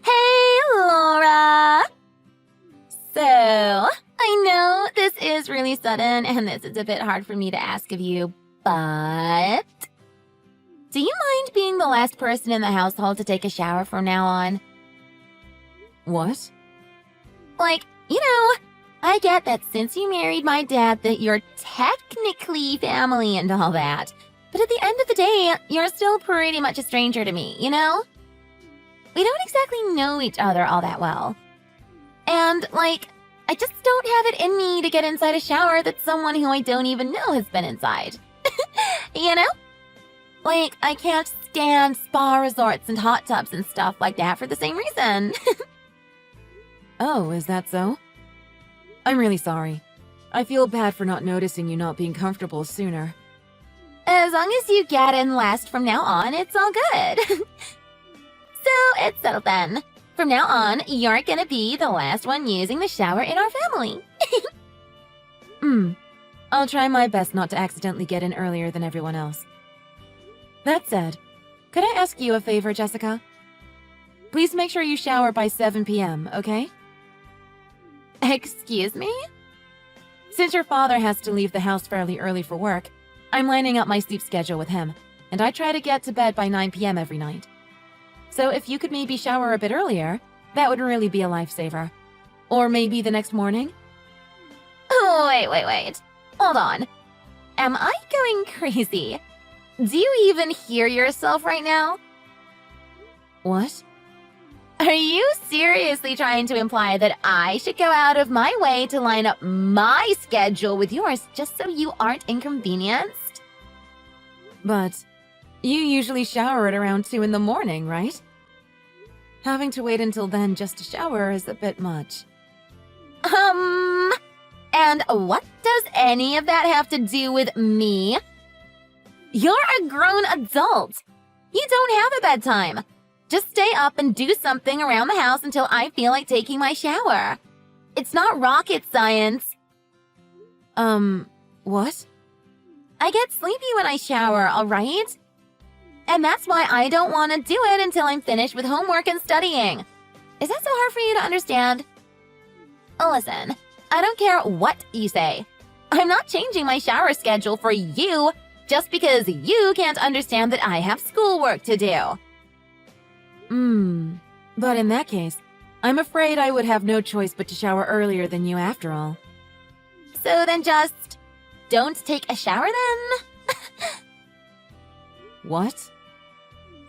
Hey, Laura! So, I know this is really sudden and this is a bit hard for me to ask of you, but do you mind being the last person in the household to take a shower from now on? What? Like, I get that since you married my dad that you're technically family and all that, but at the end of the day, you're still pretty much a stranger to me, We don't exactly know each other all that well. And, I just don't have it in me to get inside a shower that someone who I don't even know has been inside. I can't stand spa resorts and hot tubs and stuff like that for the same reason. Oh, is that so? I'm really sorry. I feel bad for not noticing you not being comfortable sooner. As long as you get in last from now on, it's all good. So, it's settled then. From now on, you're gonna be the last one using the shower in our family. I'll try my best not to accidentally get in earlier than everyone else. That said, could I ask you a favor, Jessica? Please make sure you shower by 7 p.m., okay? Excuse me? Since your father has to leave the house fairly early for work, I'm lining up my sleep schedule with him, and I try to get to bed by 9 p.m. every night. So if you could maybe shower a bit earlier, that would really be a lifesaver. Or maybe the next morning? Oh, wait. Hold on. Am I going crazy? Do you even hear yourself right now? What? Are you seriously trying to imply that I should go out of my way to line up my schedule with yours just so you aren't inconvenienced? But you usually shower at around 2 in the morning, right? Having to wait until then just to shower is a bit much. And what does any of that have to do with me? You're a grown adult. You don't have a bedtime. Just stay up and do something around the house until I feel like taking my shower. It's not rocket science. What? I get sleepy when I shower, all right? And that's why I don't want to do it until I'm finished with homework and studying. Is that so hard for you to understand? Listen, I don't care what you say. I'm not changing my shower schedule for you just because you can't understand that I have schoolwork to do. But in that case, I'm afraid I would have no choice but to shower earlier than you after all. So then just don't take a shower then? What?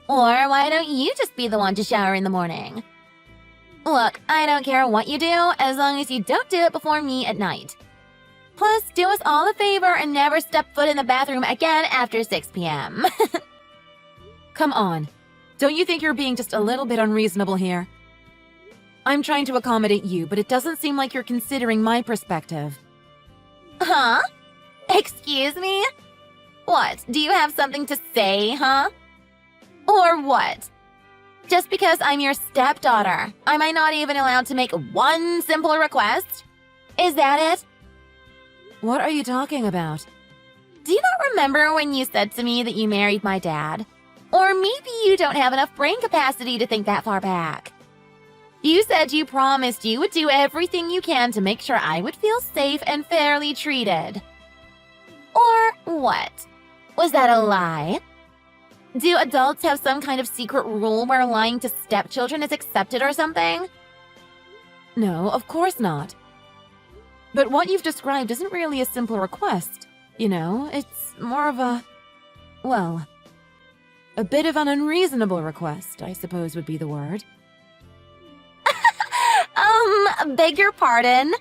Or why don't you just be the one to shower in the morning? Look, I don't care what you do as long as you don't do it before me at night. Plus, do us all a favor and never step foot in the bathroom again after 6 p.m. Come on. Don't you think you're being just a little bit unreasonable here? I'm trying to accommodate you, but it doesn't seem like you're considering my perspective. Huh? Excuse me? What, do you have something to say, huh? Or what? Just because I'm your stepdaughter, am I not even allowed to make one simple request? Is that it? What are you talking about? Do you not remember when you said to me that you married my dad? Or maybe you don't have enough brain capacity to think that far back. You said you promised you would do everything you can to make sure I would feel safe and fairly treated. Or what? Was that a lie? Do adults have some kind of secret rule where lying to stepchildren is accepted or something? No, of course not. But what you've described isn't really a simple request. It's more of a bit of an unreasonable request, I suppose would be the word. Beg your pardon?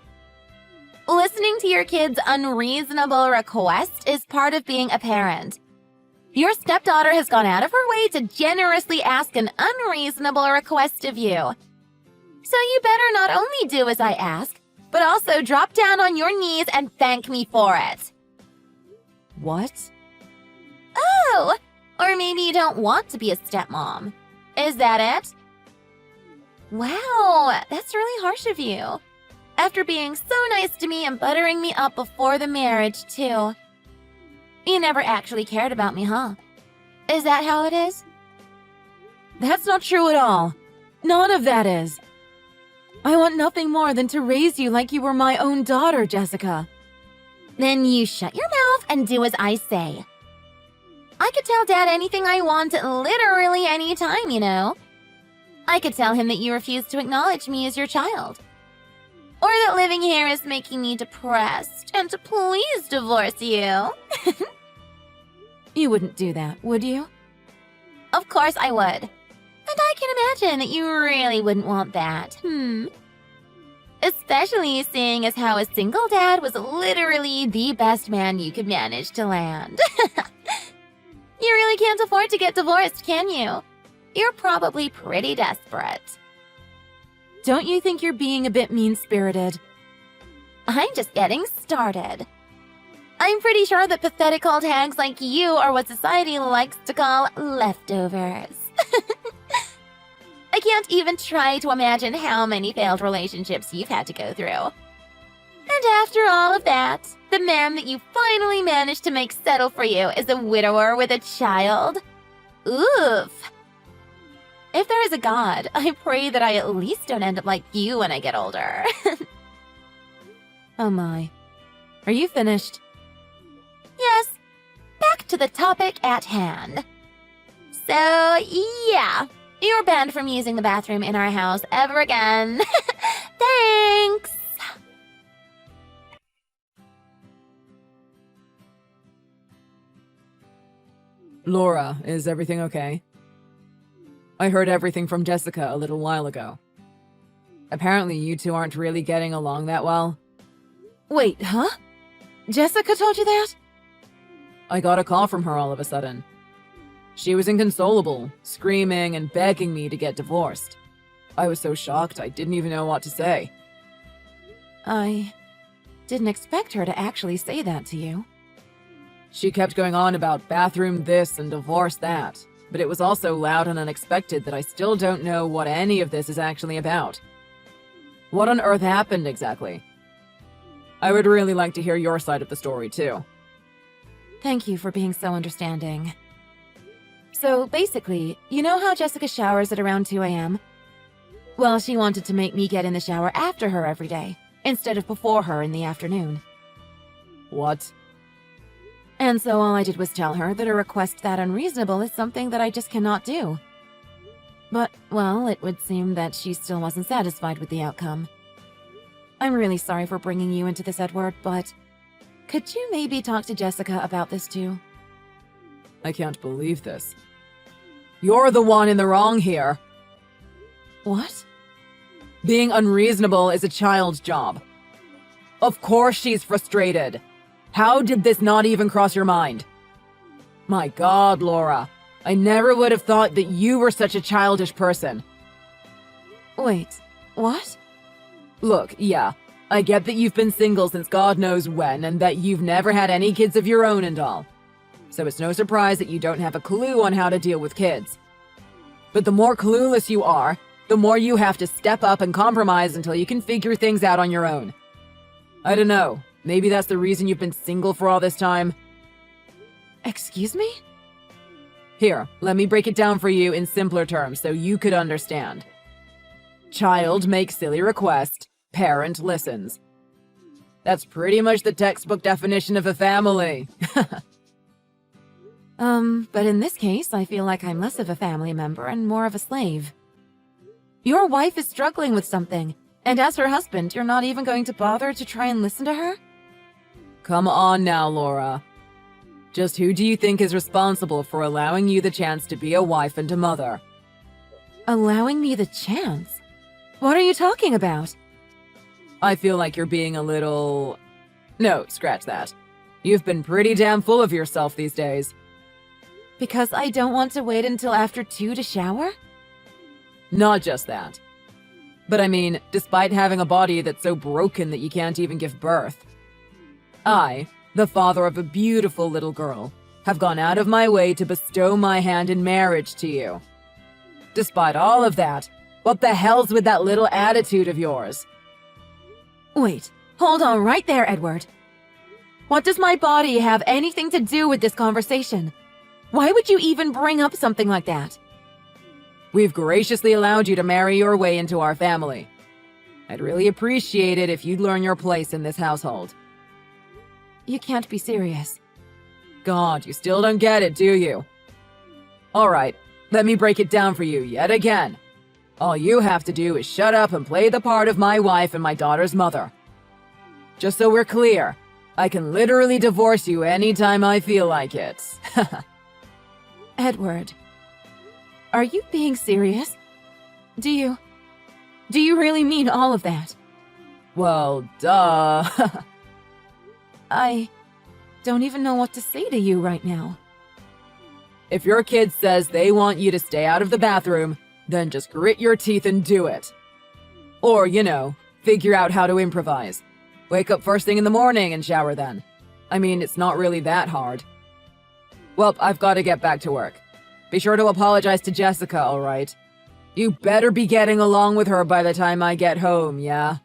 Listening to your kid's unreasonable request is part of being a parent. Your stepdaughter has gone out of her way to generously ask an unreasonable request of you. So you better not only do as I ask, but also drop down on your knees and thank me for it. What? Oh, or maybe you don't want to be a stepmom. Is that it? Wow, that's really harsh of you. After being so nice to me and buttering me up before the marriage, too. You never actually cared about me, huh? Is that how it is? That's not true at all. None of that is. I want nothing more than to raise you like you were my own daughter, Jessica. Then you shut your mouth and do as I say. I could tell Dad anything I want literally any time, you know. I could tell him that you refuse to acknowledge me as your child. Or that living here is making me depressed and to please divorce you. You wouldn't do that, would you? Of course I would. And I can imagine that you really wouldn't want that. Especially seeing as how a single dad was literally the best man you could manage to land. You really can't afford to get divorced, can you? You're probably pretty desperate. Don't you think you're being a bit mean-spirited? I'm just getting started. I'm pretty sure that pathetic old hags like you are what society likes to call leftovers. I can't even try to imagine how many failed relationships you've had to go through. And after all of that, the man that you finally managed to make settle for you is a widower with a child? Oof. If there is a God, I pray that I at least don't end up like you when I get older. Oh my. Are you finished? Yes. Back to the topic at hand. So, yeah. You're banned from using the bathroom in our house ever again. Thanks! Laura, is everything okay? I heard everything from Jessica a little while ago. Apparently you two aren't really getting along that well. Wait, huh? Jessica told you that? I got a call from her all of a sudden. She was inconsolable, screaming and begging me to get divorced. I was so shocked I didn't even know what to say. I didn't expect her to actually say that to you. She kept going on about bathroom this and divorce that, but it was all so loud and unexpected that I still don't know what any of this is actually about. What on earth happened exactly? I would really like to hear your side of the story too. Thank you for being so understanding. So basically, you know how Jessica showers at around 2 a.m.? Well, she wanted to make me get in the shower after her every day, instead of before her in the afternoon. What? And so all I did was tell her that a request that unreasonable is something that I just cannot do. But, well, it would seem that she still wasn't satisfied with the outcome. I'm really sorry for bringing you into this, Edward, but could you maybe talk to Jessica about this too? I can't believe this. You're the one in the wrong here. What? Being unreasonable is a child's job. Of course she's frustrated. How did this not even cross your mind? My God, Laura. I never would have thought that you were such a childish person. Wait, what? Look, yeah, I get that you've been single since God knows when and that you've never had any kids of your own and all. So it's no surprise that you don't have a clue on how to deal with kids. But the more clueless you are, the more you have to step up and compromise until you can figure things out on your own. I don't know, maybe that's the reason you've been single for all this time. Excuse me? Here, let me break it down for you in simpler terms so you could understand. Child makes silly request, parent listens. That's pretty much the textbook definition of a family. But in this case, I feel like I'm less of a family member and more of a slave. Your wife is struggling with something, and as her husband, you're not even going to bother to try and listen to her? Come on now, Laura. Just who do you think is responsible for allowing you the chance to be a wife and a mother? Allowing me the chance? What are you talking about? I feel like you're being a little... No, scratch that. You've been pretty damn full of yourself these days. Because I don't want to wait until after 2 to shower? Not just that. But I mean, despite having a body that's so broken that you can't even give birth, I, the father of a beautiful little girl, have gone out of my way to bestow my hand in marriage to you. Despite all of that, what the hell's with that little attitude of yours? Wait, hold on right there, Edward. What does my body have anything to do with this conversation? Why would you even bring up something like that? We've graciously allowed you to marry your way into our family. I'd really appreciate it if you'd learn your place in this household. You can't be serious. God, you still don't get it, do you? All right, let me break it down for you yet again. All you have to do is shut up and play the part of my wife and my daughter's mother. Just so we're clear, I can literally divorce you anytime I feel like it. Edward, are you being serious? Do you really mean all of that? Well, duh. I don't even know what to say to you right now. If your kid says they want you to stay out of the bathroom, then just grit your teeth and do it. Or, figure out how to improvise. Wake up first thing in the morning and shower then. I mean, it's not really that hard. Well, I've got to get back to work. Be sure to apologize to Jessica, all right? You better be getting along with her by the time I get home, yeah?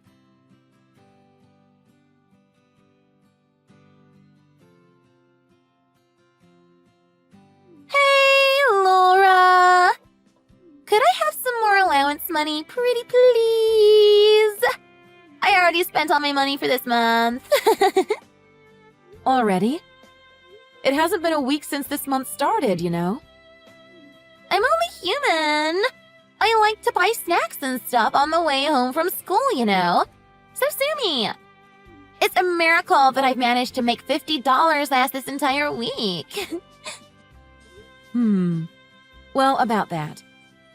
Hey, Laura! Could I have some more allowance money, pretty please? I already spent all my money for this month. Already? It hasn't been a week since this month started, you know? I'm only human. I like to buy snacks and stuff on the way home from school, So sue me. It's a miracle that I've managed to make $50 last this entire week. Well, about that.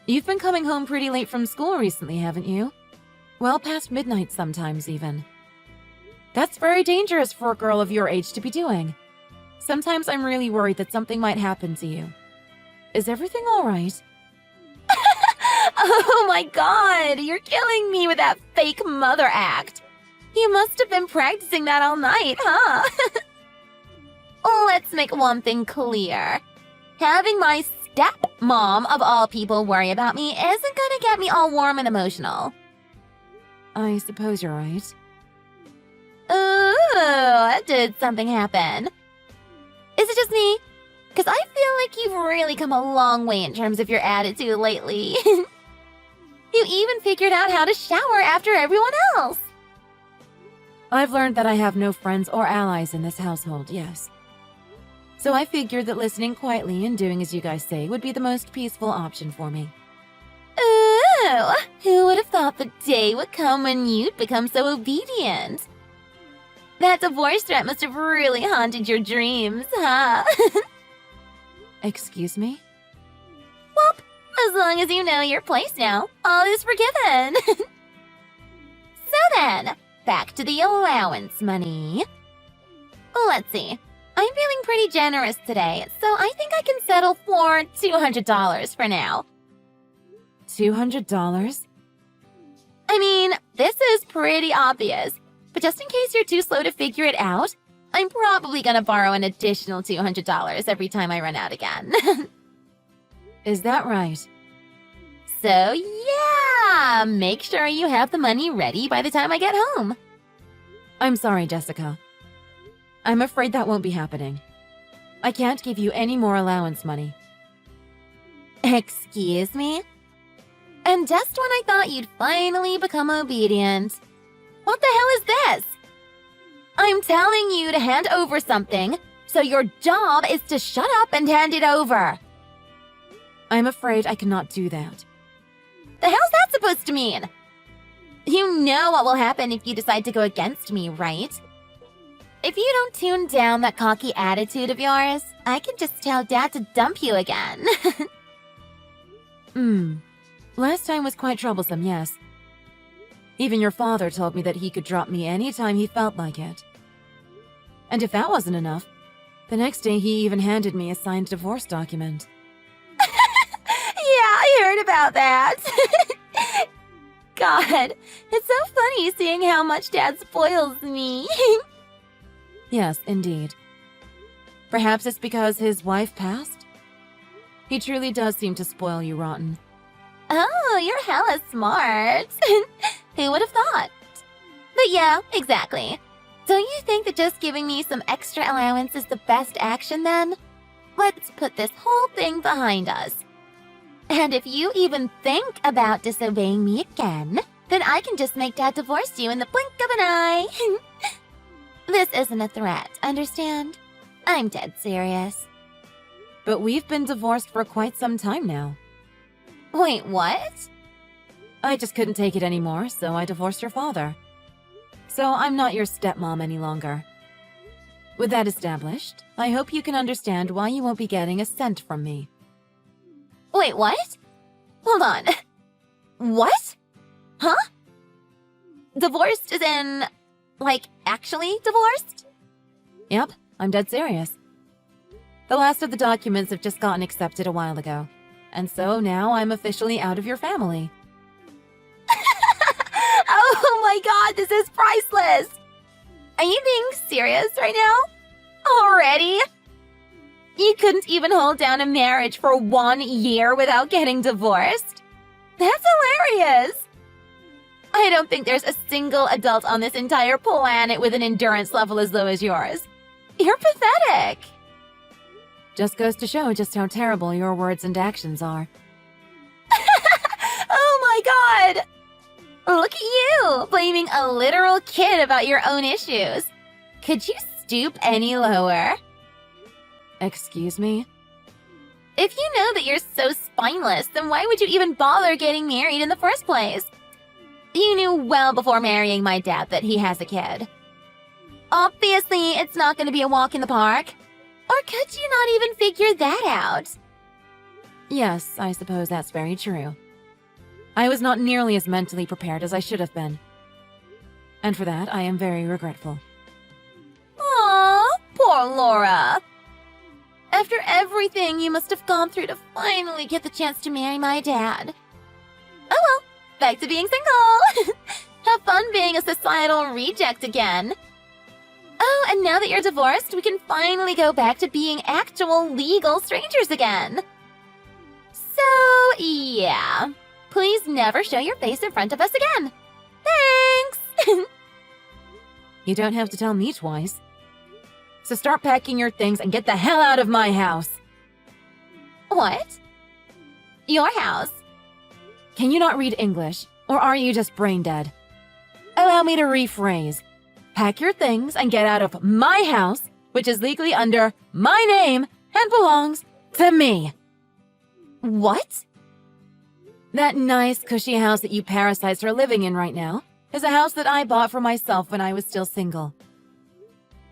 You've been coming home pretty late from school recently, haven't you? Well past midnight sometimes, even. That's very dangerous for a girl of your age to be doing. Sometimes I'm really worried that something might happen to you. Is everything all right? Oh my god, you're killing me with that fake mother act. You must have been practicing that all night, huh? Let's make one thing clear. Having my stepmom, of all people, worry about me isn't gonna get me all warm and emotional. I suppose you're right. Ooh, did something happen? Is it just me? Because I feel like you've really come a long way in terms of your attitude lately. You even figured out how to shower after everyone else. I've learned that I have no friends or allies in this household, yes. So I figured that listening quietly and doing as you guys say would be the most peaceful option for me. Ooh, who would have thought the day would come when you'd become so obedient? That divorce threat must have really haunted your dreams, huh? Excuse me? Well, as long as you know your place now, all is forgiven. So then, back to the allowance money. Let's see. I'm feeling pretty generous today, so I think I can settle for $200 for now. $200? I mean, this is pretty obvious, but just in case you're too slow to figure it out, I'm probably gonna borrow an additional $200 every time I run out again. Is that right? So yeah, make sure you have the money ready by the time I get home. I'm sorry, Jessica. I'm afraid that won't be happening. I can't give you any more allowance money. Excuse me? And just when I thought you'd finally become obedient. What the hell is this? I'm telling you to hand over something, so your job is to shut up and hand it over. I'm afraid I cannot do that. The hell's that supposed to mean? You know what will happen if you decide to go against me, right? If you don't tune down that cocky attitude of yours, I can just tell Dad to dump you again. Last time was quite troublesome, yes. Even your father told me that he could drop me anytime he felt like it. And if that wasn't enough, the next day he even handed me a signed divorce document. Yeah, I heard about that. God, it's so funny seeing how much Dad spoils me. Yes, indeed. Perhaps it's because his wife passed? He truly does seem to spoil you rotten. Oh, you're hella smart. Who would have thought? But yeah, exactly. Don't you think that just giving me some extra allowance is the best action then? Let's put this whole thing behind us. And if you even think about disobeying me again, then I can just make Dad divorce you in the blink of an eye. This isn't a threat, understand? I'm dead serious. But we've been divorced for quite some time now. Wait, what? I just couldn't take it anymore, so I divorced your father. So I'm not your stepmom any longer. With that established, I hope you can understand why you won't be getting a cent from me. Wait, what? Hold on. What? Huh? Divorced as in, like, actually divorced? Yep, I'm dead serious. The last of the documents have just gotten accepted a while ago. And so now I'm officially out of your family. Oh my god, this is priceless! Are you being serious right now? Already? You couldn't even hold down a marriage for 1 year without getting divorced? That's hilarious! I don't think there's a single adult on this entire planet with an endurance level as low as yours. You're pathetic! Just goes to show just how terrible your words and actions are. Oh my god! Look at you, blaming a literal kid about your own issues. Could you stoop any lower? Excuse me? If you know that you're so spineless, then why would you even bother getting married in the first place? You knew well before marrying my dad that he has a kid. Obviously, it's not going to be a walk in the park. Or could you not even figure that out? Yes, I suppose that's very true. I was not nearly as mentally prepared as I should have been. And for that, I am very regretful. Aw, poor Laura. After everything you must have gone through to finally get the chance to marry my dad. Oh well, back to being single. Have fun being a societal reject again. Oh, and now that you're divorced, we can finally go back to being actual legal strangers again. So, yeah. Please never show your face in front of us again. Thanks! You don't have to tell me twice. So start packing your things and get the hell out of my house. What? Your house? Can you not read English? Or are you just brain dead? Allow me to rephrase. Pack your things and get out of my house, which is legally under my name and belongs to me. What? That nice, cushy house that you parasites are living in right now is a house that I bought for myself when I was still single.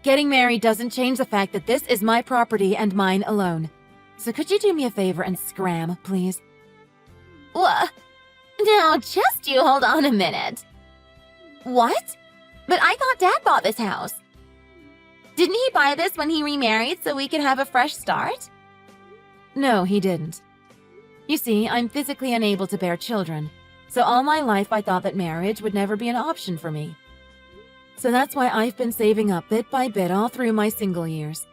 Getting married doesn't change the fact that this is my property and mine alone. So could you do me a favor and scram, please? What? Now, just you hold on a minute. What? But I thought Dad bought this house. Didn't he buy this when he remarried so we could have a fresh start? No, he didn't. You see, I'm physically unable to bear children, so all my life I thought that marriage would never be an option for me. So that's why I've been saving up bit by bit all through my single years.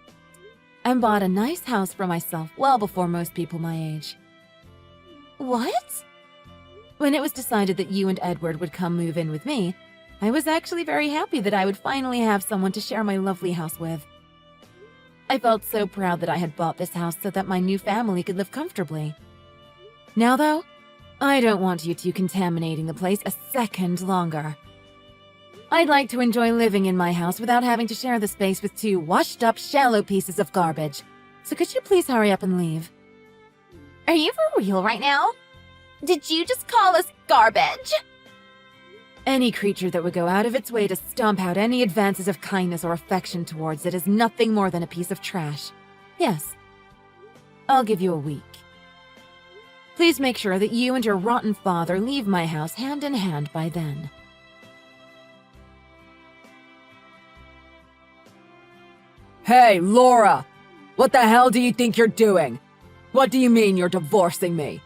And bought a nice house for myself well before most people my age. What? When it was decided that you and Edward would come move in with me, I was actually very happy that I would finally have someone to share my lovely house with. I felt so proud that I had bought this house so that my new family could live comfortably. Now though, I don't want you two contaminating the place a second longer. I'd like to enjoy living in my house without having to share the space with two washed-up, shallow pieces of garbage. So could you please hurry up and leave? Are you for real right now? Did you just call us garbage? Any creature that would go out of its way to stomp out any advances of kindness or affection towards it is nothing more than a piece of trash. Yes. I'll give you a week. Please make sure that you and your rotten father leave my house hand in hand by then. Hey, Laura! What the hell do you think you're doing? What do you mean you're divorcing me?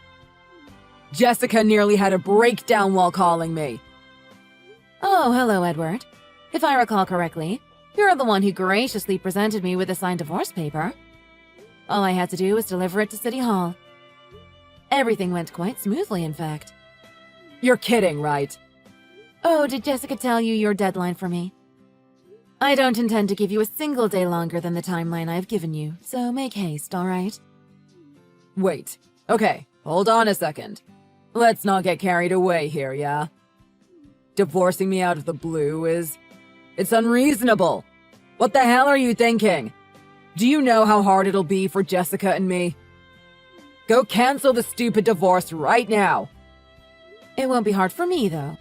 Jessica nearly had a breakdown while calling me. Oh, hello, Edward. If I recall correctly, you're the one who graciously presented me with a signed divorce paper. All I had to do was deliver it to City Hall. Everything went quite smoothly, in fact. You're kidding, right? Oh, did Jessica tell you your deadline for me? I don't intend to give you a single day longer than the timeline I've given you, so make haste, all right? Wait. Okay, Hold on a second. Let's not get carried away here, yeah? Divorcing me out of the blue it's unreasonable. What the hell are you thinking? Do you know how hard it'll be for Jessica and me? Go cancel the stupid divorce right now. It won't be hard for me, though.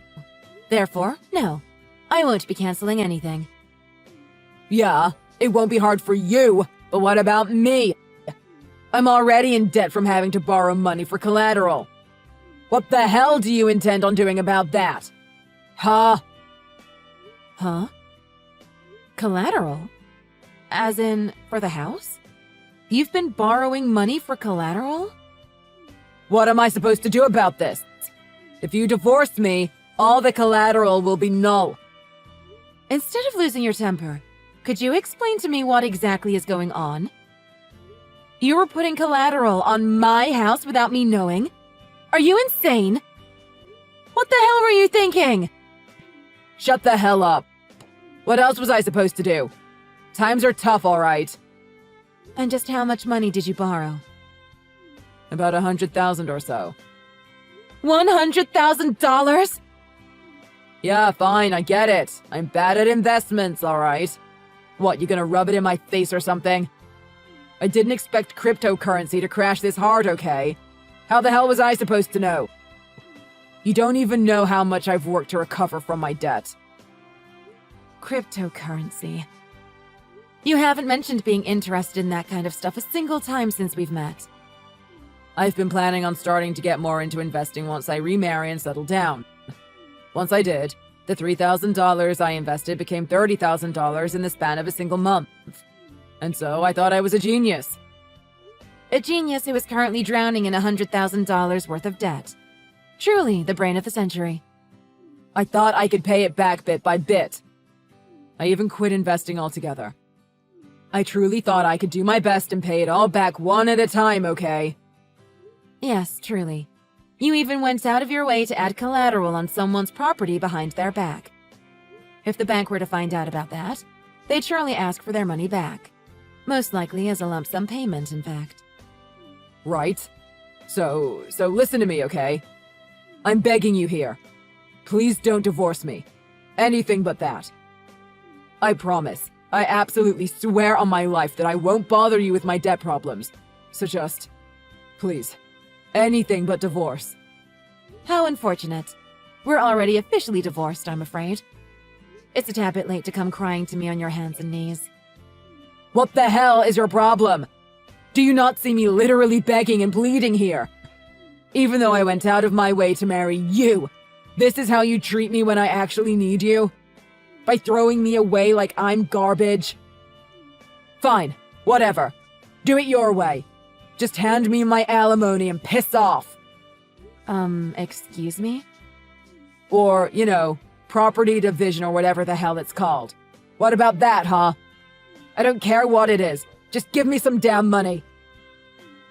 Therefore, no. I won't be canceling anything. Yeah, it won't be hard for you, but what about me? I'm already in debt from having to borrow money for collateral. What the hell do you intend on doing about that? Huh? Huh? Collateral? As in, for the house? You've been borrowing money for collateral? What am I supposed to do about this? If you divorce me, all the collateral will be null. Instead of losing your temper, could you explain to me what exactly is going on? You were putting collateral on my house without me knowing? Are you insane? What the hell were you thinking? Shut the hell up. What else was I supposed to do? Times are tough, all right. And just how much money did you borrow? About 100,000 or so. $100,000? Yeah, fine, I get it. I'm bad at investments, all right. What, you gonna rub it in my face or something? I didn't expect cryptocurrency to crash this hard, okay? How the hell was I supposed to know? You don't even know how much I've worked to recover from my debt. Cryptocurrency. You haven't mentioned being interested in that kind of stuff a single time since we've met. I've been planning on starting to get more into investing once I remarry and settle down. Once I did, the $3,000 I invested became $30,000 in the span of a single month. And so I thought I was a genius. A genius who is currently drowning in $100,000 worth of debt. Truly the brain of the century. I thought I could pay it back bit by bit. I even quit investing altogether. I truly thought I could do my best and pay it all back one at a time, okay? Yes, truly. You even went out of your way to add collateral on someone's property behind their back. If the bank were to find out about that, they'd surely ask for their money back. Most likely as a lump sum payment, in fact. Right. So listen to me, okay? I'm begging you here. Please don't divorce me. Anything but that. I promise. I absolutely swear on my life that I won't bother you with my debt problems. So just, please, anything but divorce. How unfortunate. We're already officially divorced, I'm afraid. It's a tad bit late to come crying to me on your hands and knees. What the hell is your problem? Do you not see me literally begging and pleading here? Even though I went out of my way to marry you, this is how you treat me when I actually need you? By throwing me away like I'm garbage? Fine, whatever. Do it your way. Just hand me my alimony and piss off. Excuse me? Or, property division or whatever the hell it's called. What about that, huh? I don't care what it is. Just give me some damn money.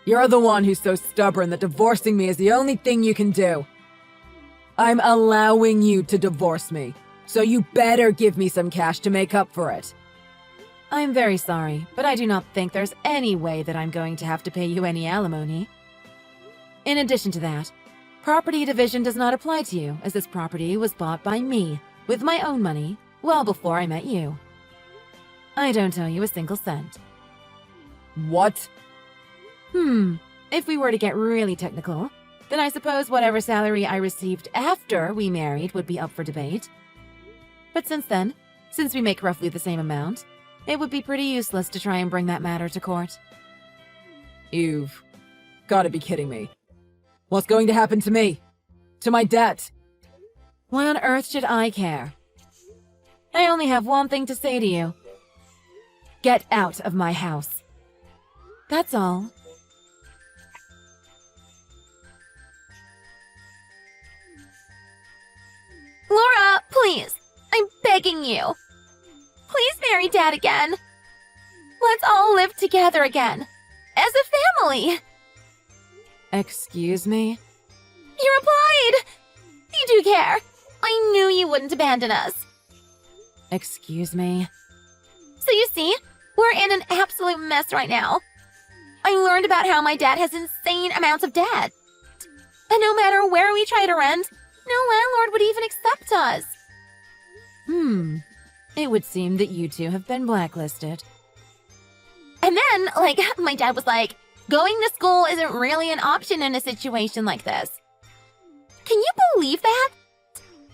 You're the one who's so stubborn that divorcing me is the only thing you can do. I'm allowing you to divorce me, so you better give me some cash to make up for it. I'm very sorry, but I do not think there's any way that I'm going to have to pay you any alimony. In addition to that, property division does not apply to you, as this property was bought by me, with my own money, well before I met you. I don't owe you a single cent. What? If we were to get really technical, then I suppose whatever salary I received after we married would be up for debate. But since we make roughly the same amount, it would be pretty useless to try and bring that matter to court. You've gotta be kidding me. What's going to happen to me? To my debt? Why on earth should I care? I only have one thing to say to you. Get out of my house. That's all. Laura, please. I'm begging you. Please marry Dad again. Let's all live together again. As a family. Excuse me? You replied. You do care. I knew you wouldn't abandon us. Excuse me? So you see, we're in an absolute mess right now. I learned about how my dad has insane amounts of debt. And no matter where we try to rent, no landlord would even accept us. It would seem that you two have been blacklisted. And then, my dad was like, going to school isn't really an option in a situation like this. Can you believe that?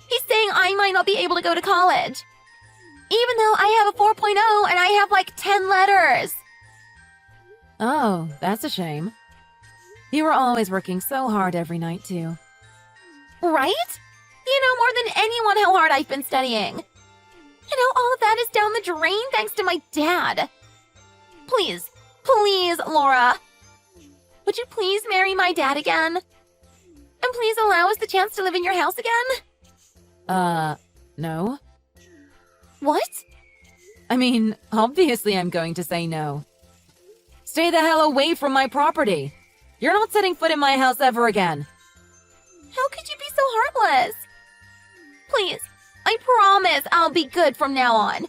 He's saying I might not be able to go to college. Even though I have a 4.0 and I have 10 letters. Oh, that's a shame. You were always working so hard every night, too. Right? You know more than anyone how hard I've been studying. And how all of that is down the drain thanks to my dad. Please, please, Laura. Would you please marry my dad again? And please allow us the chance to live in your house again? No. What? I mean, obviously I'm going to say no. Stay the hell away from my property. You're not setting foot in my house ever again. How could you be so heartless? Please, I promise I'll be good from now on.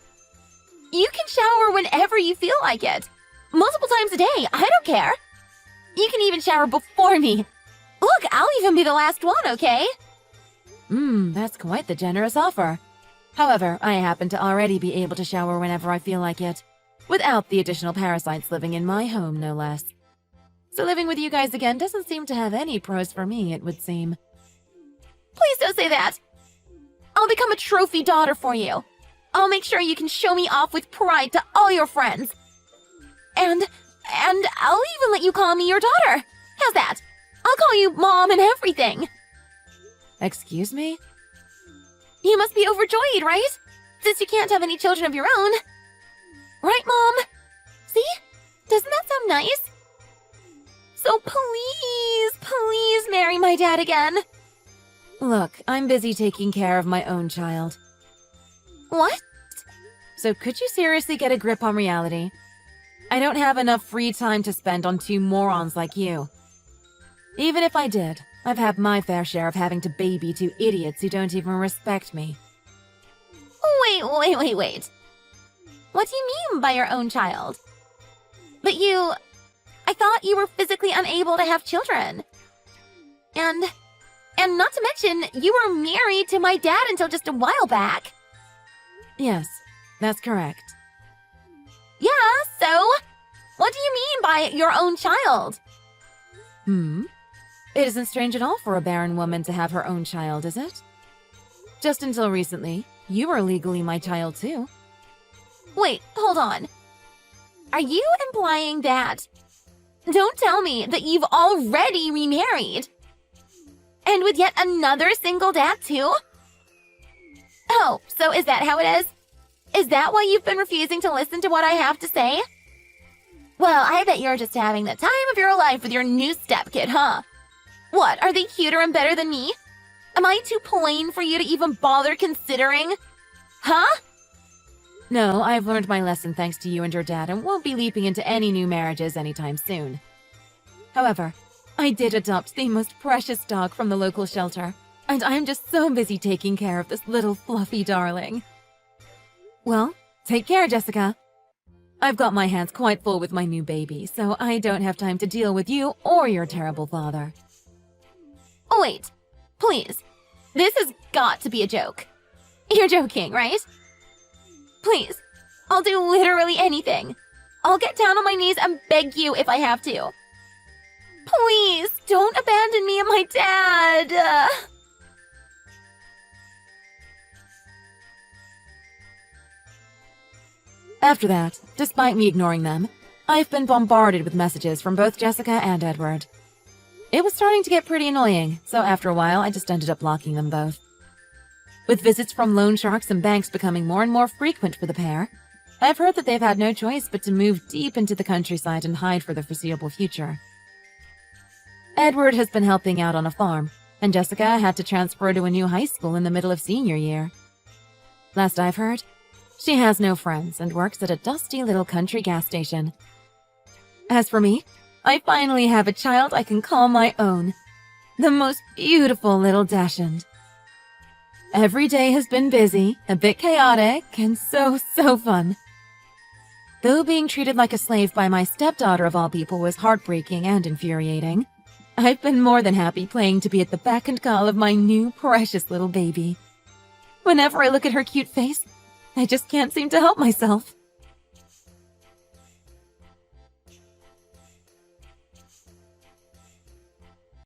You can shower whenever you feel like it. Multiple times a day, I don't care. You can even shower before me. Look, I'll even be the last one, okay? That's quite the generous offer. However, I happen to already be able to shower whenever I feel like it, without the additional parasites living in my home, no less. So living with you guys again doesn't seem to have any pros for me, it would seem. Please don't say that. I'll become a trophy daughter for you. I'll make sure you can show me off with pride to all your friends. And I'll even let you call me your daughter. How's that? I'll call you Mom and everything. Excuse me? You must be overjoyed, right? Since you can't have any children of your own. Right, Mom? See? Doesn't that sound nice? So please, please marry my dad again. Look, I'm busy taking care of my own child. What? So could you seriously get a grip on reality? I don't have enough free time to spend on two morons like you. Even if I did, I've had my fair share of having to baby two idiots who don't even respect me. Wait. What do you mean by your own child? But I thought you were physically unable to have children. And not to mention, you were married to my dad until just a while back. Yes, that's correct. Yeah, so? What do you mean by your own child? It isn't strange at all for a barren woman to have her own child, is it? Just until recently, you were legally my child too. Wait, hold on. Are you implying that... Don't tell me that you've already remarried. And with yet another single dad too? Oh, so is that how it is? Is that why you've been refusing to listen to what I have to say? Well, I bet you're just having the time of your life with your new stepkid, huh? What, are they cuter and better than me? Am I too plain for you to even bother considering? Huh? No, I've learned my lesson thanks to you and your dad and won't be leaping into any new marriages anytime soon. However, I did adopt the most precious dog from the local shelter, and I'm just so busy taking care of this little fluffy darling. Well, take care, Jessica. I've got my hands quite full with my new baby, so I don't have time to deal with you or your terrible father. Oh, wait. Please. This has got to be a joke. You're joking, right? Please. I'll do literally anything. I'll get down on my knees and beg you if I have to. Please, don't abandon me and my dad. After that, despite me ignoring them, I've been bombarded with messages from both Jessica and Edward. It was starting to get pretty annoying, so after a while I just ended up blocking them both. With visits from loan sharks and banks becoming more and more frequent for the pair, I've heard that they've had no choice but to move deep into the countryside and hide for the foreseeable future. Edward has been helping out on a farm, and Jessica had to transfer to a new high school in the middle of senior year. Last I've heard, she has no friends and works at a dusty little country gas station. As for me, I finally have a child I can call my own. The most beautiful little Dachshund. Every day has been busy, a bit chaotic, and so fun. Though being treated like a slave by my stepdaughter of all people was heartbreaking and infuriating, I've been more than happy playing to be at the beck and call of my new precious little baby. Whenever I look at her cute face, I just can't seem to help myself.